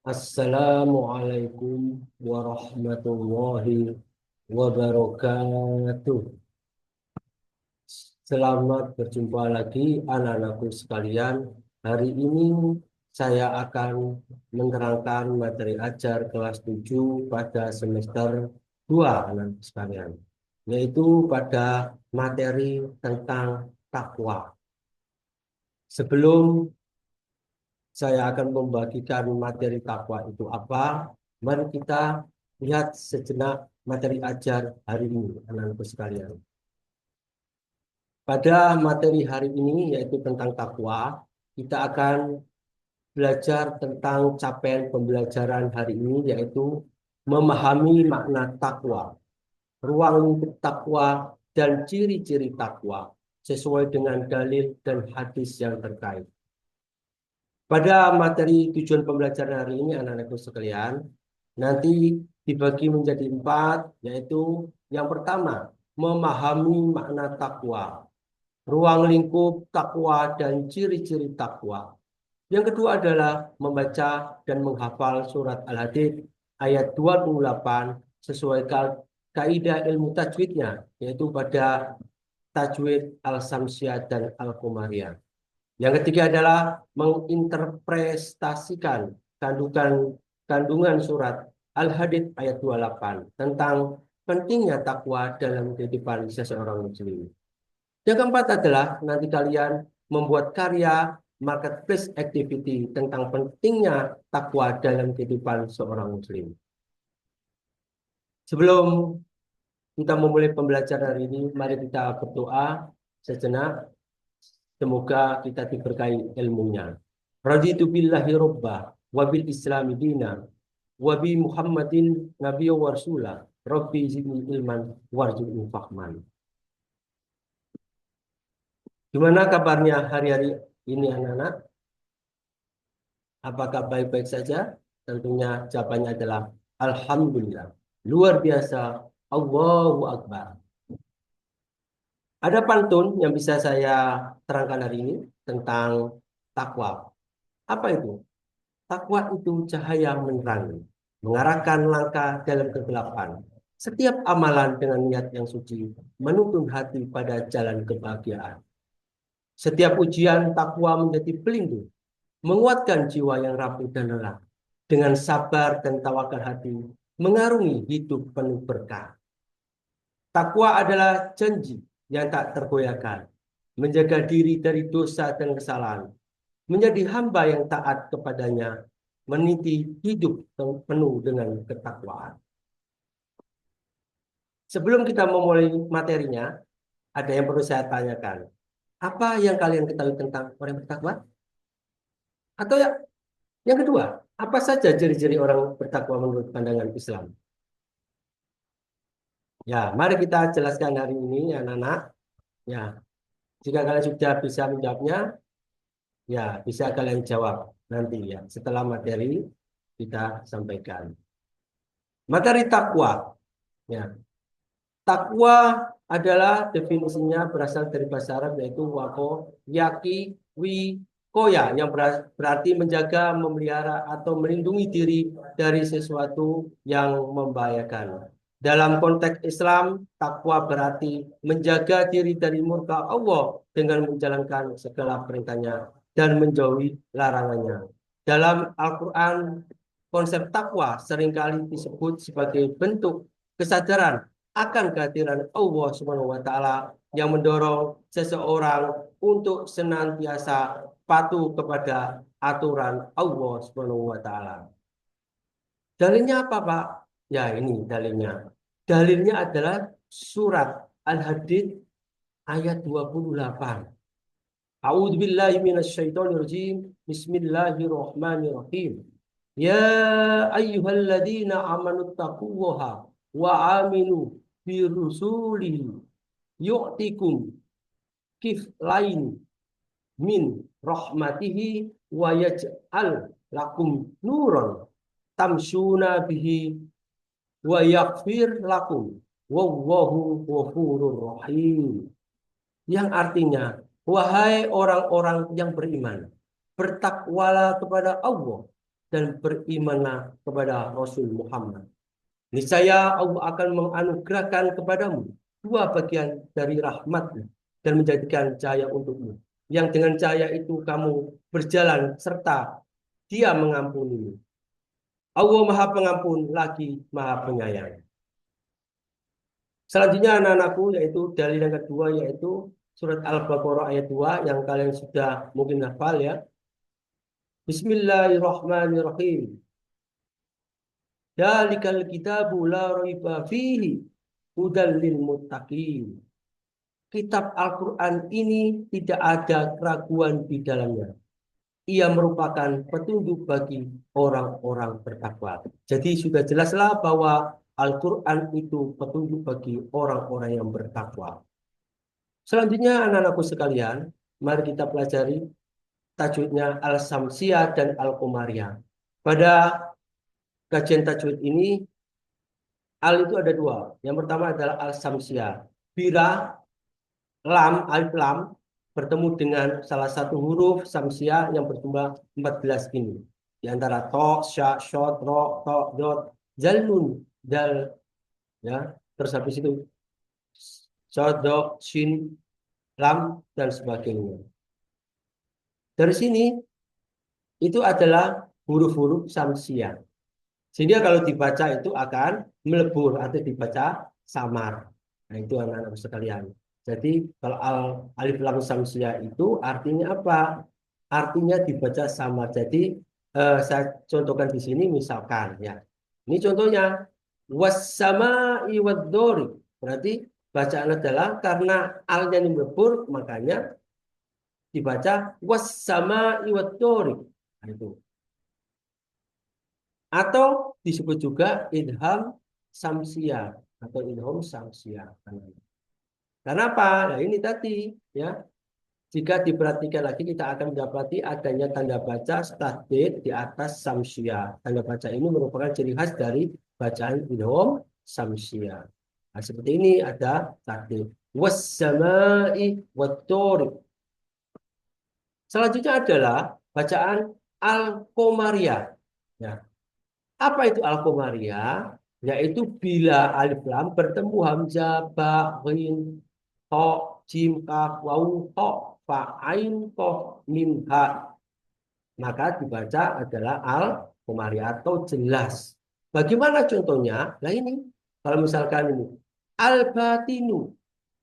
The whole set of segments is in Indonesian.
Assalamualaikum warahmatullahi wabarakatuh. Selamat berjumpa lagi anak-anakku sekalian. Hari ini saya akan menerangkan materi ajar kelas 7 pada semester 2 anak-anak sekalian, yaitu pada materi tentang takwa. Sebelum saya akan membagikan materi takwa itu apa. Mari kita lihat sejenak materi ajar hari ini, anak-anakku sekalian. Pada materi hari ini, yaitu tentang takwa, kita akan belajar tentang capaian pembelajaran hari ini, yaitu memahami makna takwa, ruang lingkup takwa, dan ciri-ciri takwa, sesuai dengan dalil dan hadis yang terkait. Pada materi tujuan pembelajaran hari ini, anak-anakku sekalian, nanti dibagi menjadi 4, yaitu yang pertama, memahami makna takwa, ruang lingkup takwa dan ciri-ciri takwa. Yang kedua adalah membaca dan menghafal surat Al-Hadid ayat 28 sesuai kaidah ilmu tajwidnya, yaitu pada tajwid Al-Samsiah dan Al-Qumariyah. Yang ketiga adalah menginterpretasikan kandungan kandungan surat Al-Hadid ayat 28 tentang pentingnya takwa dalam kehidupan seseorang muslim. Yang keempat adalah nanti kalian membuat karya marketplace activity tentang pentingnya takwa dalam kehidupan seorang muslim. Sebelum kita memulai pembelajaran hari ini, mari kita berdoa sejenak. Semoga kita diberkahi ilmunya. Raditu billahi robba, wabil islami dina, wabi Muhammadin nabiyyu wa rasulah, Rabbi zidni ilman warzuqni fahman. Gimana kabarnya hari-hari ini anak-anak? Apakah baik-baik saja? Tentunya jawabannya adalah Alhamdulillah. Luar biasa. Allahu Akbar. Ada pantun yang bisa saya terangkan hari ini tentang takwa. Apa itu? Takwa itu cahaya menerangi, mengarahkan langkah dalam kegelapan. Setiap amalan dengan niat yang suci menuntun hati pada jalan kebahagiaan. Setiap ujian takwa menjadi pelindung, menguatkan jiwa yang rapuh dan lelah. Dengan sabar dan tawakal hati, mengarungi hidup penuh berkah. Takwa adalah janji yang tak tergoyahkan, menjaga diri dari dosa dan kesalahan, menjadi hamba yang taat kepadanya, meniti hidup penuh dengan ketakwaan. Sebelum kita memulai materinya, ada yang perlu saya tanyakan. Apa yang kalian ketahui tentang orang bertakwa? Atau yang kedua, apa saja ciri-ciri orang bertakwa menurut pandangan Islam? Ya, mari kita jelaskan hari ini, anak-anak. Ya, jika kalian sudah bisa menjawabnya, ya bisa kalian jawab nanti ya setelah materi kita sampaikan. Materi takwa. Ya, takwa adalah definisinya berasal dari bahasa Arab yaitu wako, yaki, wi, koya yang berarti menjaga, memelihara atau melindungi diri dari sesuatu yang membahayakan. Dalam konteks Islam, takwa berarti menjaga diri dari murka Allah dengan menjalankan segala perintahnya dan menjauhi larangannya. Dalam Al-Quran, konsep takwa seringkali disebut sebagai bentuk kesadaran akan kehadiran Allah Subhanahu wa taala yang mendorong seseorang untuk senantiasa patuh kepada aturan Allah Subhanahu wa taala. Dalilnya apa, Pak? Ya, ini dalilnya. Dalilnya adalah surat Al-Hadid ayat 28. A'udzu billahi minasyaitonir rajim. Bismillahirrahmanirrahim. Ya ayyuhalladzina amanu taqullaha wa aminu bi rusulihi yu'tikum kiflain min rahmatihi wa yaj'al lakum nuran tamshuna bihi wa yaghfir lakum wallahu ghafurur rahim. Yang artinya, wahai orang-orang yang beriman, bertakwalah kepada Allah dan berimanlah kepada Rasul Muhammad. Niscaya Allah akan menganugerahkan kepadamu dua bagian dari rahmatnya dan menjadikan cahaya untukmu. Yang dengan cahaya itu kamu berjalan serta Dia mengampuni. Allah Maha Pengampun lagi Maha Penyayang. Selanjutnya anak-anakku yaitu dalil yang kedua yaitu surat Al-Baqarah ayat 2 yang kalian sudah mungkin hafal ya. Bismillahirrahmanirrahim. Dalikal kitabu la raiba fihi hudal lil muttaqin. Kitab Al-Quran ini tidak ada keraguan di dalamnya. Ia merupakan petunjuk bagi orang-orang bertakwa. Jadi sudah jelaslah bahwa Al-Quran itu petunjuk bagi orang-orang yang bertakwa. Selanjutnya anak-anakku sekalian, mari kita pelajari tajwidnya Al-Samsiyah dan Al-Qomariyah. Pada kajian tajwid ini, Al itu ada dua. Yang pertama adalah Al-Samsiyah. Bila lam, alif lam, bertemu dengan salah satu huruf samsiah yang berjumlah 14 ini. Di antara to, sya, shot, ro, to, dot, jalnun, dal, ya. Terus habis itu shot, dot, shin, lam, dan sebagainya. Dari sini, itu adalah huruf-huruf samsiah. Sehingga kalau dibaca itu akan melebur atau dibaca samar. Nah itu anak-anak sekalian. Jadi kalau alif lam samsiah itu artinya apa? Artinya dibaca sama. Jadi saya contohkan di sini misalkan ya. Ini contohnya wassama'i waddori. Berarti bacaan adalah karena alnya ini melebur makanya dibaca wassama'i waddori. Nah, itu. Atau disebut juga idham samsiah atau idham samsiah. Karena apa? Nah ini tadi ya. Jika diperhatikan lagi kita akan mendapati adanya tanda baca tasdid di atas samsiah. Tanda baca ini merupakan ciri khas dari bacaan idham samsiah. Nah, seperti ini ada tasdid. Wassama'i wattariq. Selanjutnya adalah bacaan al-qomariyah. Ya. Apa itu al-qomariyah? Yaitu bila alif lam bertemu hamzah, ba, ghin, ho, jim, kaf, waw, ho, fa, ain, koh, mim, ha. Maka dibaca adalah al-qomariyah atau jelas. Bagaimana contohnya? Nah ini, kalau misalkan ini al-batinu,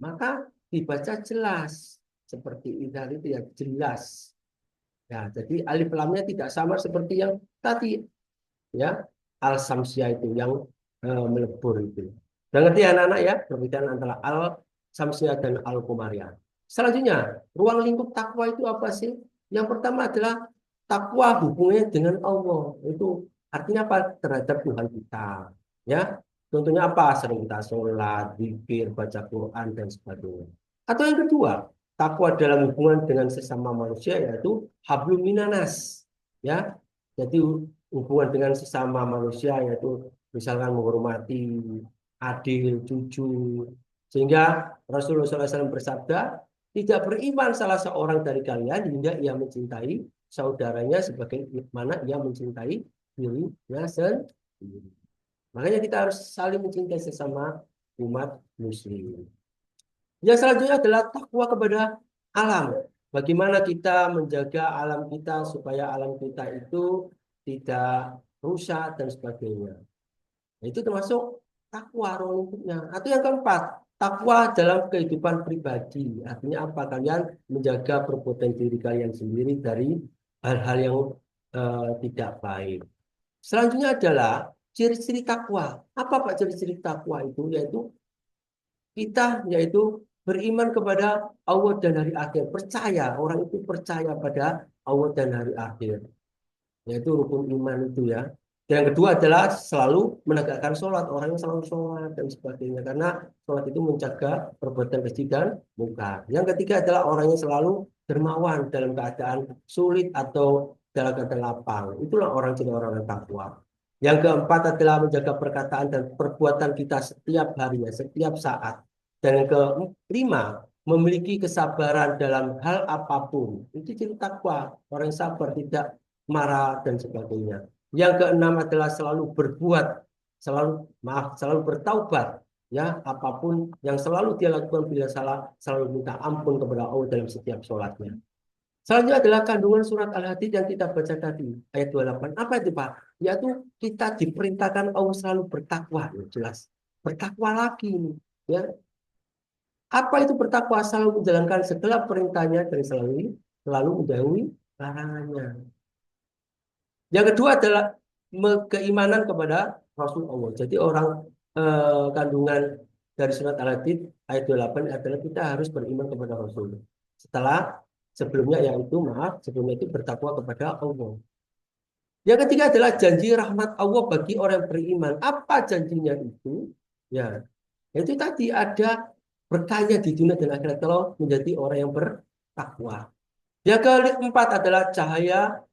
maka dibaca jelas. Seperti idhar itu ya jelas. Ya, jadi alif lamnya tidak sama seperti yang tadi. Ya, al-samsiah itu yang melebur itu. Dan ngerti anak-anak ya perbedaan antara al-samsiah dan al-qomariyah. Selanjutnya, ruang lingkup takwa itu apa sih? Yang pertama adalah takwa hubungannya dengan Allah. Itu artinya apa? Terhadap Tuhan kita. Ya, contohnya apa? Sering kita sholat, zikir, baca Quran dan sebagainya. Atau yang kedua, takwa dalam hubungan dengan sesama manusia yaitu hablum minanas. Ya, jadi hubungan dengan sesama manusia yaitu misalkan menghormati, adil, jujur. Sehingga Rasulullah SAW bersabda, tidak beriman salah seorang dari kalian hingga ia mencintai saudaranya sebagai mana ia mencintai dirinya sendiri. Makanya kita harus saling mencintai sesama umat muslim. Yang selanjutnya adalah takwa kepada alam. Bagaimana kita menjaga alam kita supaya alam kita itu tidak rusak dan sebagainya. Nah, itu termasuk takwa ruang lingkupnya. Atau yang keempat, takwa dalam kehidupan pribadi. Artinya apa? Kalian menjaga perbuatan diri kalian sendiri dari hal-hal yang tidak baik. Selanjutnya adalah ciri-ciri takwa. Apa Pak ciri-ciri takwa itu? Yaitu beriman kepada Allah dan hari akhir. Percaya, orang itu percaya pada Allah dan hari akhir. Yaitu rukun iman itu ya. Dan yang kedua adalah selalu menegakkan sholat. Orang yang selalu sholat dan sebagainya. Karena sholat itu mencegah perbuatan keji dan munkar. Yang ketiga adalah orang yang selalu dermawan dalam keadaan sulit atau dalam keadaan lapang. Itulah orang jadi orang yang takwa. Yang keempat adalah menjaga perkataan dan perbuatan kita setiap harinya, setiap saat. Dan yang kelima, memiliki kesabaran dalam hal apapun. Itu ciri takwa. Orang yang sabar, tidak marah dan sebagainya. Yang keenam adalah selalu berbuat, selalu bertaubat. Ya, apapun yang selalu dia lakukan bila salah, selalu minta ampun kepada Allah dalam setiap sholatnya. Selanjutnya adalah kandungan surat Al-Hadid yang kita baca tadi, ayat 28. Apa itu, Pak? Yaitu kita diperintahkan Allah selalu bertakwa, ya, jelas. Bertakwa lagi ini, ya. Apa itu bertakwa? Selalu menjalankan segala perintahnya dan selalu menjauhi larangannya. Yang kedua adalah keimanan kepada Rasul Allah. Jadi orang kandungan dari surat Al-Hadid ayat 28 adalah kita harus beriman kepada Rasul. Sebelumnya itu bertakwa kepada Allah. Yang ketiga adalah janji rahmat Allah bagi orang yang beriman. Apa janjinya itu? Ya, itu tadi ada berkahnya di dunia dan akhirat kalau menjadi orang yang bertakwa. Yang keempat adalah cahaya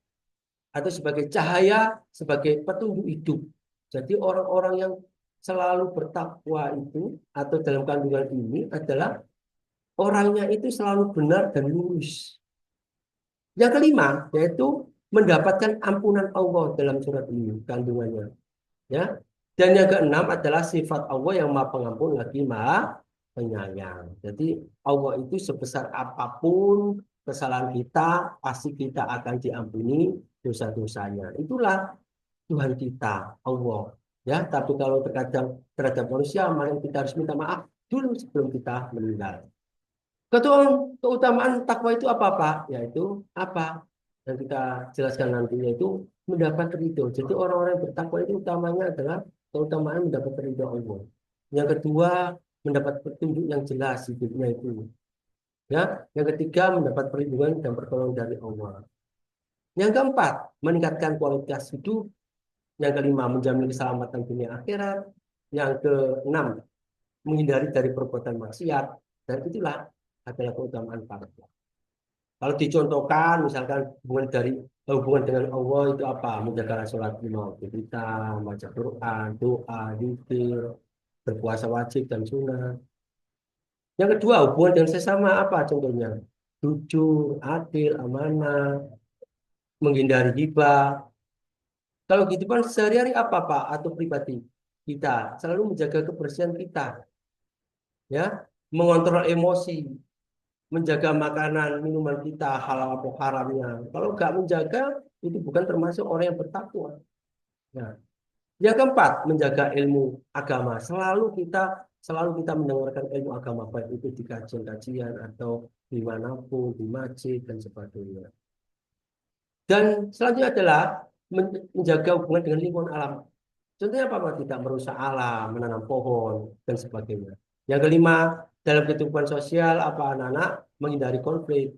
atau sebagai cahaya, sebagai petunjuk hidup. Jadi orang-orang yang selalu bertakwa itu atau dalam kandungan ini adalah orangnya itu selalu benar dan lurus. Yang kelima yaitu mendapatkan ampunan Allah dalam surat ini kandungannya. Ya. Dan yang keenam adalah sifat Allah yang Maha Pengampun lagi Maha Penyayang. Jadi Allah itu sebesar apapun kesalahan kita, pasti kita akan diampuni dosa-dosanya. Itulah Tuhan kita, Allah. Ya, tapi kalau terkadang terhadap manusia, maka kita harus minta maaf dulu sebelum kita meninggal. Keutamaan takwa itu apa, Pak? Yaitu apa? Yang kita jelaskan nantinya itu mendapat ridho. Jadi orang-orang yang bertakwa itu utamanya adalah keutamaan mendapat ridho Allah. Yang kedua, mendapat petunjuk yang jelas hidupnya itu. Ya, yang ketiga mendapat perlindungan dan pertolongan dari Allah. Yang keempat, meningkatkan kualitas hidup. Yang kelima, menjamin keselamatan dunia akhirat. Yang keenam, menghindari dari perbuatan maksiat. Dan itulah adalah keutamaan takwa. Kalau dicontohkan, misalkan hubungan dengan Allah itu apa? Menjaga sholat lima waktu kita, baca Quran, doa, zikir, berpuasa wajib dan sunnah. Yang kedua, hubungan dengan sesama apa contohnya? Jujur, adil, amanah, menghindari hibah. Kalau gitu kan sehari-hari apa Pak atau pribadi kita selalu menjaga kebersihan kita, ya, mengontrol emosi, menjaga makanan, minuman kita halal atau haramnya. Kalau nggak menjaga, itu bukan termasuk orang yang bertakwa. Nah, yang keempat, menjaga ilmu agama. Selalu kita mendengarkan ilmu agama baik itu di kajian-kajian atau dimanapun, di masjid dan sebagainya. Dan selanjutnya adalah menjaga hubungan dengan lingkungan alam. Contohnya apa? Tidak merusak alam, menanam pohon dan sebagainya. Yang kelima, dalam kehidupan sosial apa anak-anak menghindari konflik.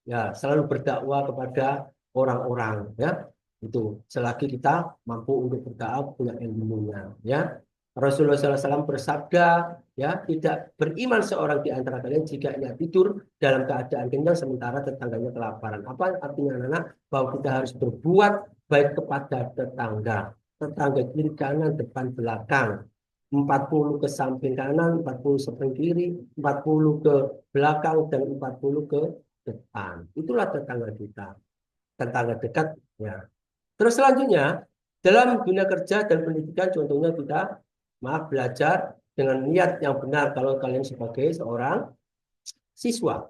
Ya, selalu berdakwah kepada orang-orang, ya. Itu selagi kita mampu untuk berdakwah punya ilmunya, ya. Rasulullah SAW bersabda, ya, tidak beriman seorang di antara kalian jika ia tidur dalam keadaan kenyang sementara tetangganya kelaparan. Apa artinya anak-anak? Bahwa kita harus berbuat baik kepada tetangga, tetangga kiri kanan depan belakang. 40 ke samping kanan, 40 samping kiri, 40 ke belakang, dan 40 ke depan. Itulah tetangga kita. Tetangga dekat. Ya. Terus selanjutnya, dalam dunia kerja dan pendidikan, contohnya kita, belajar dengan niat yang benar kalau kalian sebagai seorang siswa.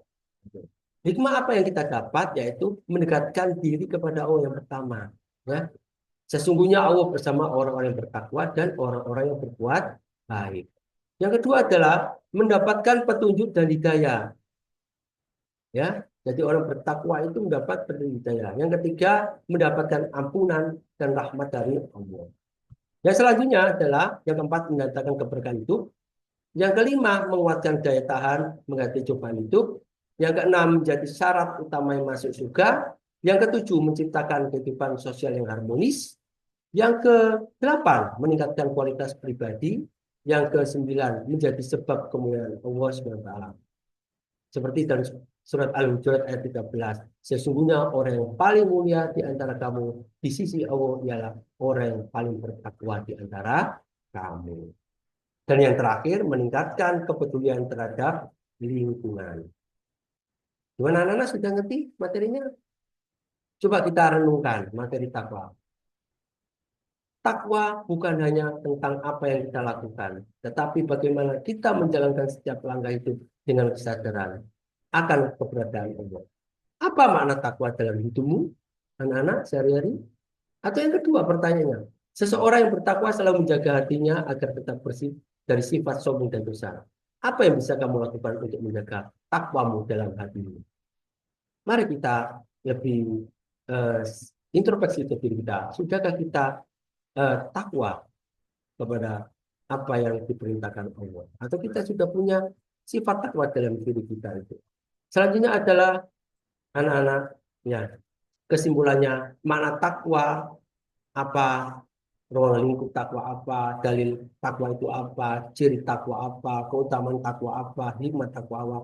Hikmah apa yang kita dapat, yaitu mendekatkan diri kepada Allah yang pertama. Ya. Sesungguhnya Allah bersama orang-orang yang bertakwa dan orang-orang yang berbuat baik. Yang kedua adalah mendapatkan petunjuk dan hidayah. Ya, jadi orang bertakwa itu mendapat petunjuk hidayah. Yang ketiga, mendapatkan ampunan dan rahmat dari Allah. Yang selanjutnya adalah yang keempat, mendatangkan keberkahan hidup. Yang kelima, menguatkan daya tahan menghadapi cobaan hidup. Yang keenam, menjadi syarat utama yang masuk surga. Yang ketujuh, menciptakan kehidupan sosial yang harmonis. Yang kedelapan, meningkatkan kualitas pribadi. Yang kesembilan, menjadi sebab kemuliaan Allah SWT. Seperti dalam surat Al-Hujurat ayat 13. Sesungguhnya orang yang paling mulia di antara kamu di sisi Allah ialah orang yang paling bertakwa di antara kamu. Dan yang terakhir, meningkatkan kepedulian terhadap lingkungan. Gimana anak-anak sudah ngerti materinya? Coba kita renungkan materi takwa. Takwa bukan hanya tentang apa yang kita lakukan, tetapi bagaimana kita menjalankan setiap langkah hidup dengan kesadaran akan keberadaan Allah. Apa makna takwa dalam hidupmu, anak-anak, sehari-hari? Atau yang kedua pertanyaannya, seseorang yang bertakwa selalu menjaga hatinya agar tetap bersih dari sifat sombong dan dosa. Apa yang bisa kamu lakukan untuk menjaga takwamu dalam hatimu? Mari kita lebih eh, introspeksi ke diri kita. Sudahkah kita takwa kepada apa yang diperintahkan Allah? Atau kita sudah punya sifat takwa dalam diri kita itu? Selanjutnya adalah anak-anak, ya, kesimpulannya, makna takwa apa, ruang lingkup takwa apa, dalil takwa itu apa, ciri takwa apa, keutamaan takwa apa, hikmat takwa apa.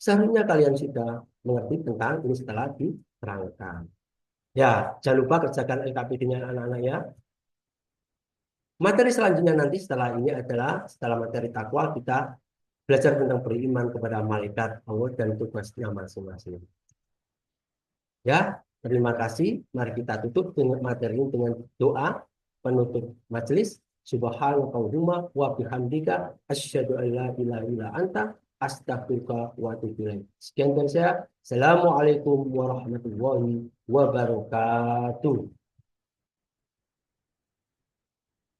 Seharusnya kalian sudah mengerti tentang ini setelah diterangkan. Ya, jangan lupa kerjakan LKPD-nya anak-anak ya. Materi selanjutnya nanti setelah ini adalah setelah materi takwa kita belajar tentang beriman kepada malaikat Allah dan tugasnya masing-masing. Ya, terima kasih. Mari kita tutup dengan materi ini dengan doa penutup majelis. Subhanakallahumma wa bihamdika asyhadu an la ilaha illa anta astaghfiruka wa atubu ilaik. Sekian dari saya. Assalamualaikum warahmatullahi wabarakatuh.